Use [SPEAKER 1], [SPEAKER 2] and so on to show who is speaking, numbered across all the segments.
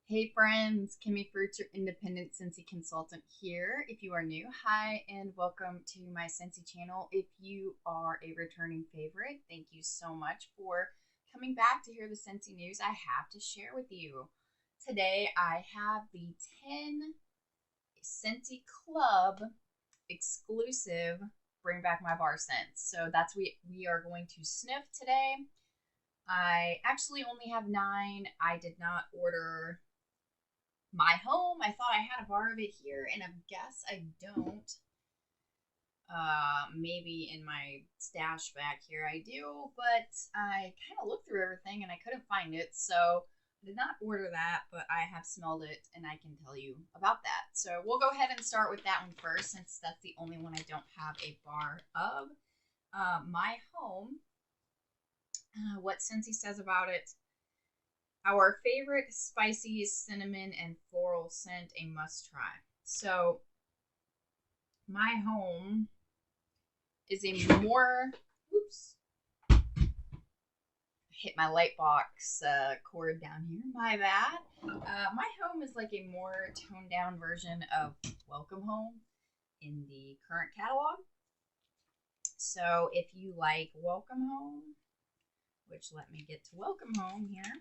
[SPEAKER 1] Hey friends, Kimmy Fruits, your independent Scentsy consultant here. If you are new, hi and welcome to my Scentsy channel. If you are a returning favorite, thank you so much for coming back to hear the Scentsy news I have to share with you. Today I have the 10 Scentsy Club exclusive Bring Back My Bar scents. So that's we are going to sniff today. I actually only have 9. I did not order my home. I thought I had a bar of it here, and I guess I don't. Maybe in my stash back here I do, but I kind of looked through everything and I couldn't find it, so I did not order that, but I have smelled it and I can tell you about that. So we'll go ahead and start with that one first, since that's the only one I don't have a bar of. My home, what Scentsy says about it. Our favorite spicy cinnamon and floral scent, a must try. So, my home is a more, oops, hit my light box cord down here, my bad. My home is like a more toned down version of Welcome Home in the current catalog. So, if you like Welcome Home, which let me get to Welcome Home here.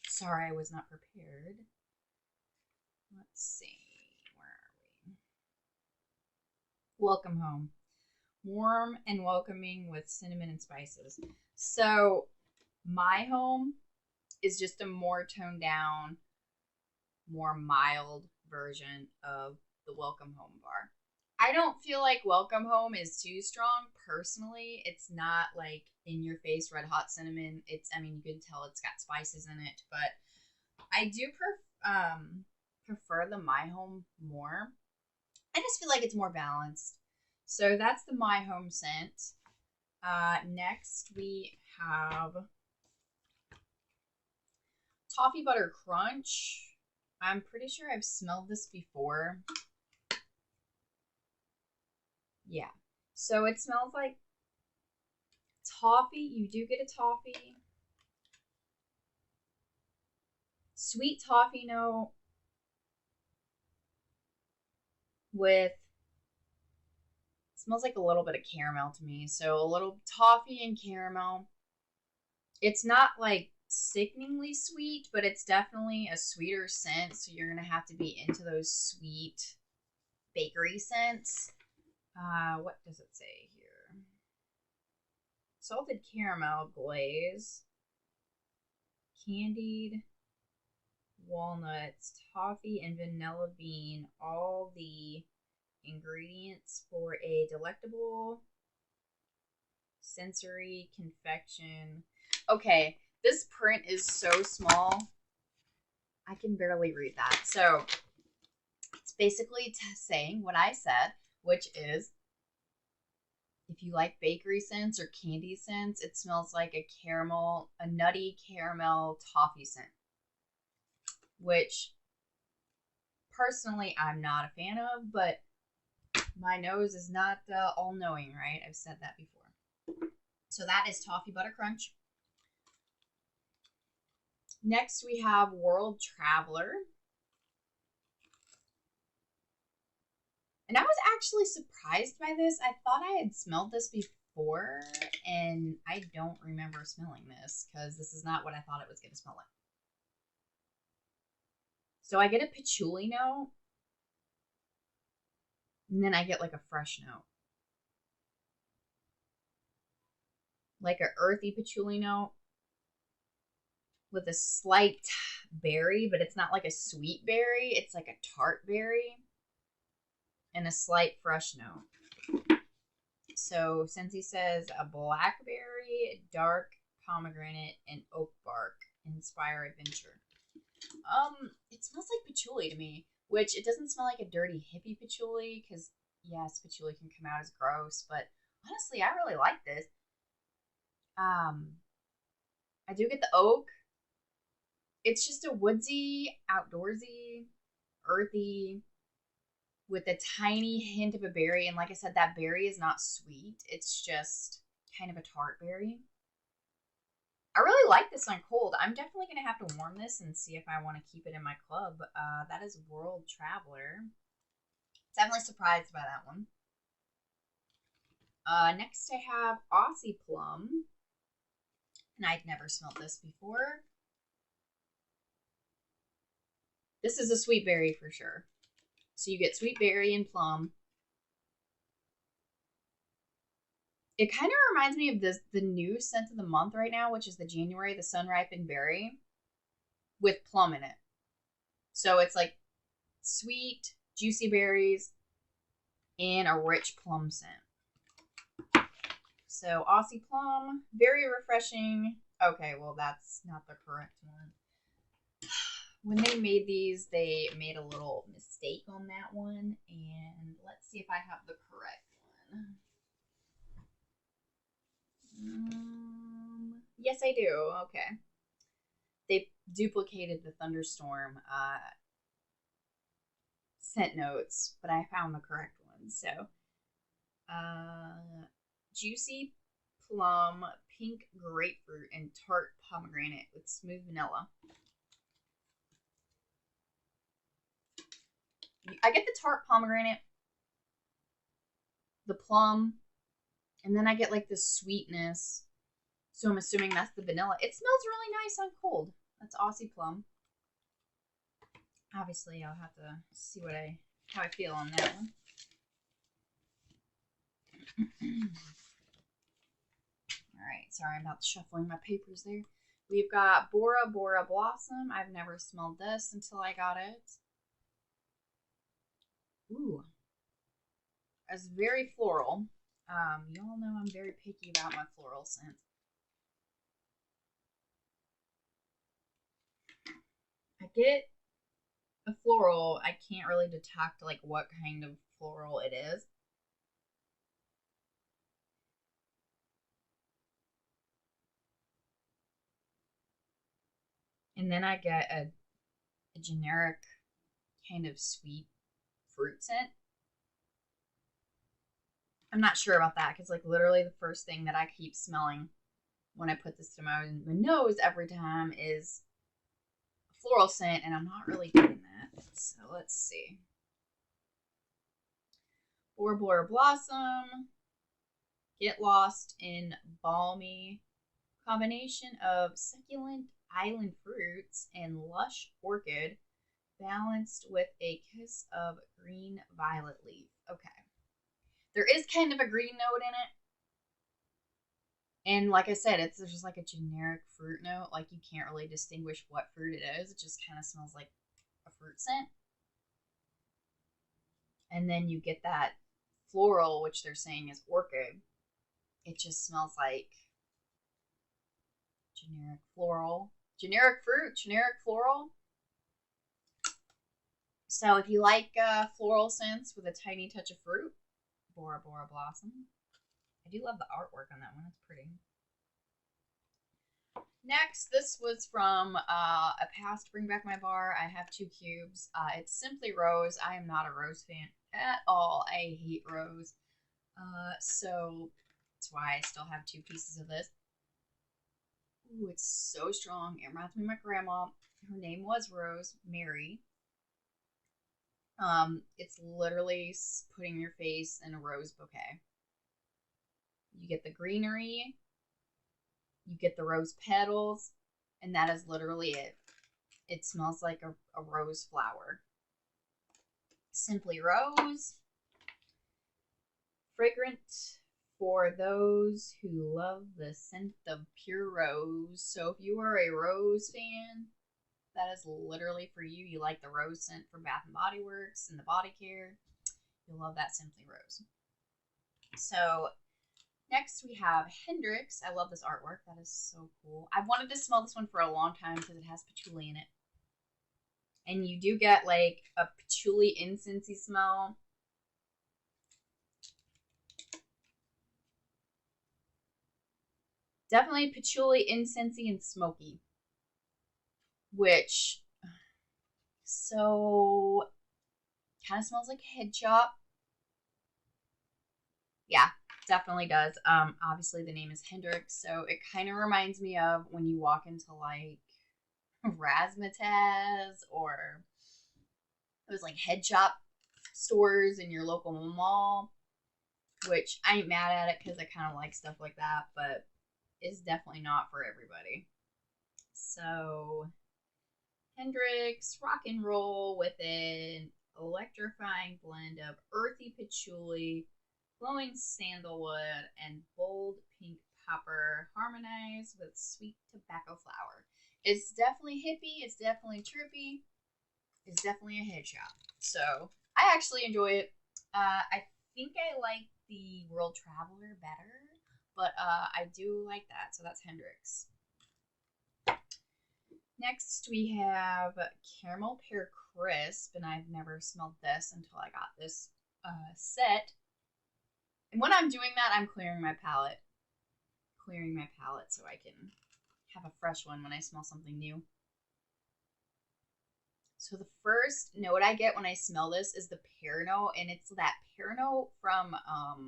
[SPEAKER 1] Sorry, I was not prepared. Let's see. Where are we? Welcome Home. Warm and welcoming with cinnamon and spices. So, my home is just a more toned down, more mild version of the Welcome Home bar. I don't feel like Welcome Home is too strong personally. It's not like in your face red hot cinnamon. I mean, you can tell it's got spices in it, but I do prefer the My Home more. I just feel like it's more balanced. So that's the My Home scent. Next we have Toffee Butter Crunch. I'm pretty sure I've smelled this before. Yeah. So it smells like toffee. You do get a toffee. Sweet toffee note with, smells like a little bit of caramel to me. So a little toffee and caramel. It's not like sickeningly sweet, but it's definitely a sweeter scent. So you're going to have to be into those sweet bakery scents. What does it say here? Salted caramel glaze, candied walnuts, toffee, and vanilla bean, all the ingredients for a delectable sensory confection. Okay, this print is so small, I can barely read that. So it's basically saying what I said, which is, if you like bakery scents or candy scents, it smells like a nutty caramel toffee scent, which personally I'm not a fan of, but my nose is not all-knowing, right? I've said that before. So that is Toffee Butter Crunch. Next we have World Traveler. And I was actually surprised by this. I thought I had smelled this before, and I don't remember smelling this because this is not what I thought it was going to smell like. So I get a patchouli note, and then I get like a fresh note. Like an earthy patchouli note with a slight berry, but it's not like a sweet berry. It's like a tart berry and a slight fresh note. So Scentsy says a blackberry, dark pomegranate, and oak bark inspire adventure. It smells like patchouli to me, which it doesn't smell like a dirty hippie patchouli, because yes, patchouli can come out as gross, but honestly, I really like this. I do get the oak. It's just a woodsy, outdoorsy, earthy, with a tiny hint of a berry. And like I said, that berry is not sweet. It's just kind of a tart berry. I really like this on cold. I'm definitely going to have to warm this and see if I want to keep it in my club. That is World Traveler. Definitely surprised by that one. Next I have Aussie Plum. And I'd never smelled this before. This is a sweet berry for sure. So you get sweet berry and plum. It kind of reminds me of the new scent of the month right now, which is the January, the Sun Ripened Berry, with plum in it. So it's like sweet, juicy berries and a rich plum scent. So Aussie Plum, very refreshing. Okay, well that's not the correct one. When they made these, they made a little mistake on that one. And let's see if I have the correct one. Yes, I do. Okay. They duplicated the Thunderstorm scent notes, but I found the correct one. So, juicy plum, pink grapefruit, and tart pomegranate with smooth vanilla. I get the tart pomegranate, the plum, and then I get like this sweetness. So I'm assuming that's the vanilla. It smells really nice on cold. That's Aussie Plum. Obviously, I'll have to see how I feel on that one. All right, sorry about shuffling my papers there. We've got Bora Bora Blossom. I've never smelled this until I got it. Ooh, it's very floral. You all know I'm very picky about my floral scents. I get a floral. I can't really detect like what kind of floral it is. And then I get a generic kind of sweet fruit scent. I'm not sure about that because like literally the first thing that I keep smelling when I put this to my nose every time is a floral scent, and I'm not really doing that. So let's see. Bora Bora Blossom, Get Lost in Balmy, combination of succulent island fruits and lush orchid, balanced with a kiss of green violet leaf. Okay. There is kind of a green note in it. And like I said, it's just like a generic fruit note. Like you can't really distinguish what fruit it is. It just kind of smells like a fruit scent. And then you get that floral, which they're saying is orchid. It just smells like generic floral. Generic fruit, generic floral. So if you like floral scents with a tiny touch of fruit, Bora Bora Blossom. I do love the artwork on that one. It's pretty. Next, this was from a past Bring Back My Bar. I have 2 cubes. It's Simply Rose. I am not a rose fan at all. I hate rose. So that's why I still have 2 pieces of this. Ooh, it's so strong. It reminds me of my grandma. Her name was Rose, Mary. It's literally putting your face in a rose bouquet. You get the greenery, you get the rose petals, and that is literally it. It smells like a rose flower. Simply Rose. Fragrant for those who love the scent of pure rose. So if you are a rose fan, that is literally for you. You like the rose scent from Bath and Body Works and the body care, you'll love that Simply Rose. So next we have Hendrix. I love this artwork. That is so cool. I've wanted to smell this one for a long time because it has patchouli in it. And you do get like a patchouli incensey smell. Definitely patchouli, incensey, and smoky. Which, so, kind of smells like a head chop. Yeah, Definitely does. Obviously the name is Hendrix, so it kind of reminds me of when you walk into like Razzmatazz or those like head shop stores in your local mall, which I ain't mad at it because I kind of like stuff like that, but it's definitely not for everybody. So Hendrix rock and roll with an electrifying blend of earthy patchouli, glowing sandalwood, and bold pink pepper harmonized with sweet tobacco flower. It's definitely hippie, it's definitely trippy, it's definitely a head shop. So I actually enjoy it. I think I like the World Traveler better, but I do like that. So that's Hendrix. Next, we have Caramel Pear Crisp, and I've never smelled this until I got this set. And when I'm doing that, I'm clearing my palate. Clearing my palate so I can have a fresh one when I smell something new. So the first note I get when I smell this is the pear note, and it's that pear note from, oh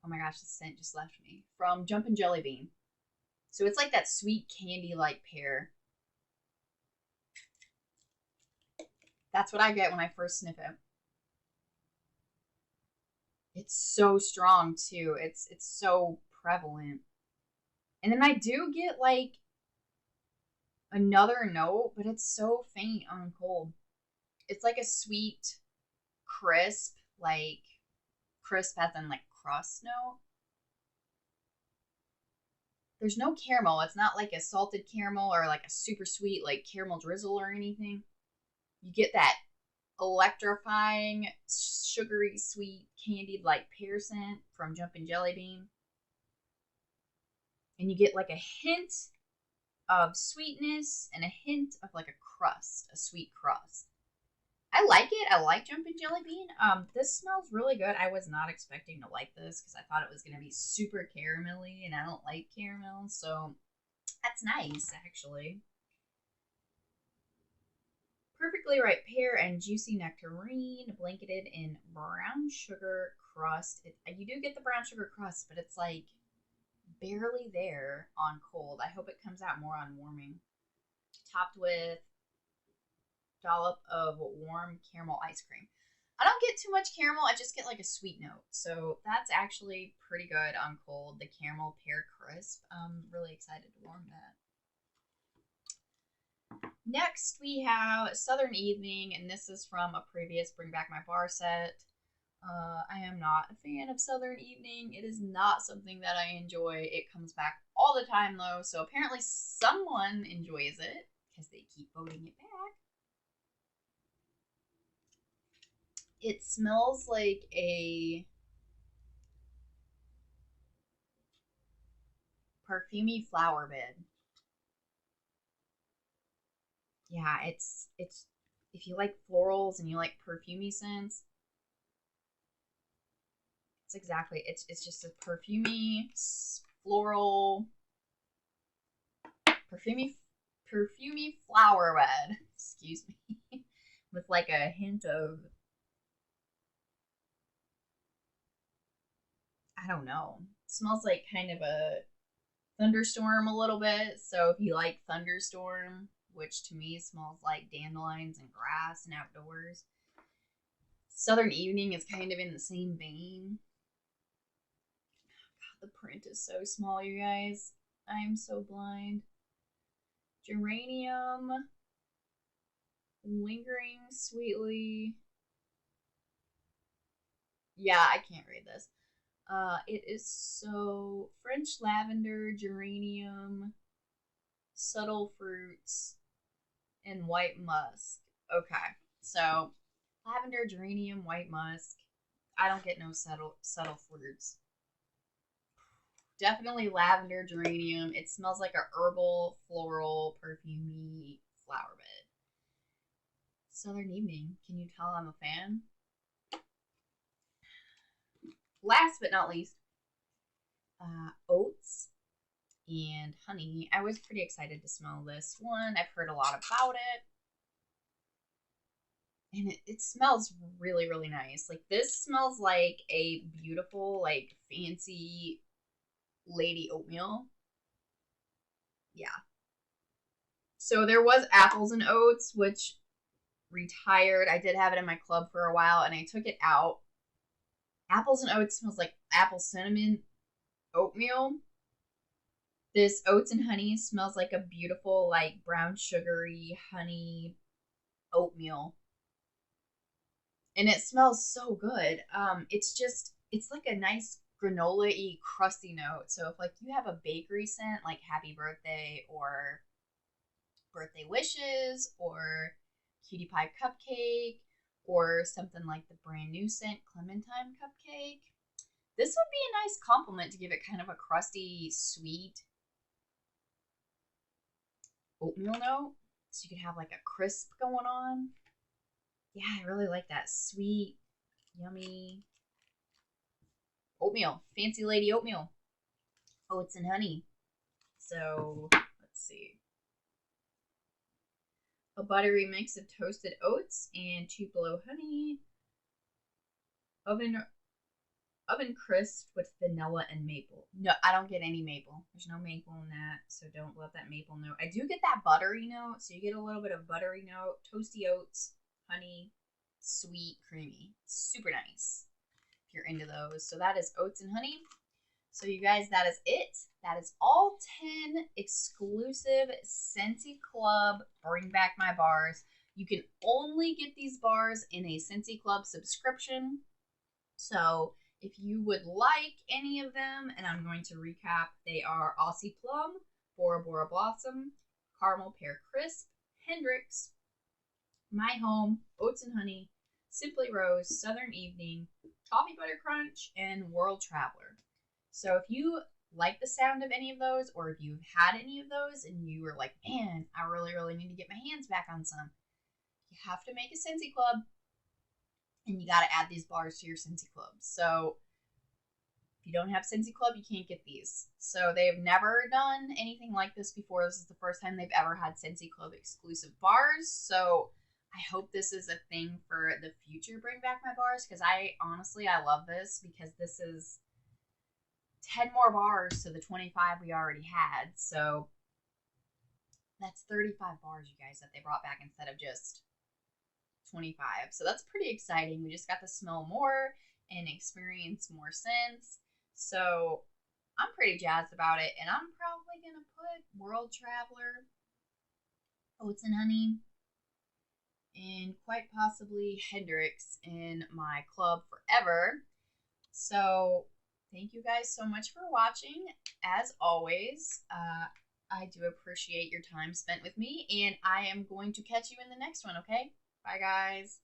[SPEAKER 1] my gosh, the scent just left me, from Jumpin' Jelly Bean. So it's like that sweet candy-like pear. That's what I get when I first sniff it. It's so strong too. It's so prevalent. And then I do get like another note, but it's so faint on cold. It's like a sweet, crisp, like crisp as in like crust note. There's no caramel. It's not like a salted caramel or like a super sweet like caramel drizzle or anything. You get that electrifying, sugary, sweet, candied like pear scent from Jumpin' Jelly Bean. And you get like a hint of sweetness and a hint of like a crust, a sweet crust. I like it. I like Jumpin' Jelly Bean. This smells really good. I was not expecting to like this because I thought it was going to be super caramelly, and I don't like caramel, so that's nice, actually. Perfectly ripe pear and juicy nectarine blanketed in brown sugar crust. You do get the brown sugar crust, but it's like barely there on cold. I hope it comes out more on warming. Topped with dollop of warm caramel ice cream. I don't get too much caramel. I just get like a sweet note. So that's actually pretty good on cold. The caramel pear crisp. I'm really excited to warm that. Next, we have Southern Evening, and this is from a previous Bring Back My Bar set. I am not a fan of Southern Evening. It is not something that I enjoy. It comes back all the time, though, so apparently someone enjoys it because they keep voting it back. It smells like a perfumey flower bed. Yeah, it's if you like florals and you like perfumey scents, it's exactly it's just a perfumey floral perfumey flower bed. Excuse me. With like a hint of, I don't know. It smells like kind of a thunderstorm a little bit. So if you like thunderstorm, which to me smells like dandelions and grass and outdoors, Southern Evening is kind of in the same vein. God, the print is so small, you guys. I'm so blind. Geranium, lingering sweetly. Yeah, I can't read this. It is so French lavender, geranium, subtle fruits, and white musk. Okay, so lavender, geranium, white musk. I don't get no subtle fruits. Definitely lavender, geranium. It smells like a herbal, floral, perfumey flower bed. Southern Evening. Can you tell I'm a fan? Last but not least, oats and honey. I was pretty excited to smell this one. I've heard a lot about it. And it smells really, really nice. Like this smells like a beautiful, like fancy lady oatmeal. Yeah. So there was apples and oats, which retired. I did have it in my club for a while and I took it out. Apples and oats smells like apple cinnamon oatmeal. This oats and honey smells like a beautiful, like brown sugary honey oatmeal. And it smells so good. It's like a nice granola-y crusty note. So if like you have a bakery scent like happy birthday or birthday wishes or cutie pie cupcake or something like the brand new scent clementine cupcake, this would be a nice compliment to give it kind of a crusty, sweet oatmeal note. So you could have like a crisp going on. Yeah, I really like that sweet, yummy oatmeal. Fancy lady oatmeal. Oats and honey. So let's see. A buttery mix of toasted oats and Tupelo honey. Oven crisp with vanilla and maple. No, I don't get any maple. There's no maple in that, so don't love that maple note. I do get that buttery note, so you get a little bit of buttery note, toasty oats, honey, sweet, creamy. Super nice if you're into those. So that is oats and honey. So you guys, that is it. That is all 10 exclusive Scentsy Club Bring Back My Bars. You can only get these bars in a Scentsy Club subscription. So if you would like any of them, and I'm going to recap, they are Aussie Plum, Bora Bora Blossom, Caramel Pear Crisp, Hendrix, My Home, Oats and Honey, Simply Rose, Southern Evening, Coffee Butter Crunch, and World Traveler. So if you like the sound of any of those, or if you've had any of those and you were like, man, I really, really need to get my hands back on some, you have to make a Scentsy Club and you got to add these bars to your Scentsy Club. So if you don't have Scentsy Club, you can't get these. So they've never done anything like this before. This is the first time they've ever had Scentsy Club exclusive bars. So I hope this is a thing for the future Bring Back My Bars, because I love this, because this is 10 more bars to the 25 we already had. So that's 35 bars, you guys, that they brought back instead of just 25. So that's pretty exciting. We just got to smell more and experience more scents. So I'm pretty jazzed about it. And I'm probably going to put World Traveler, Oats and Honey, and quite possibly Hendrix in my club forever. So thank you guys so much for watching. As always, I do appreciate your time spent with me, and I am going to catch you in the next one, okay? Bye, guys.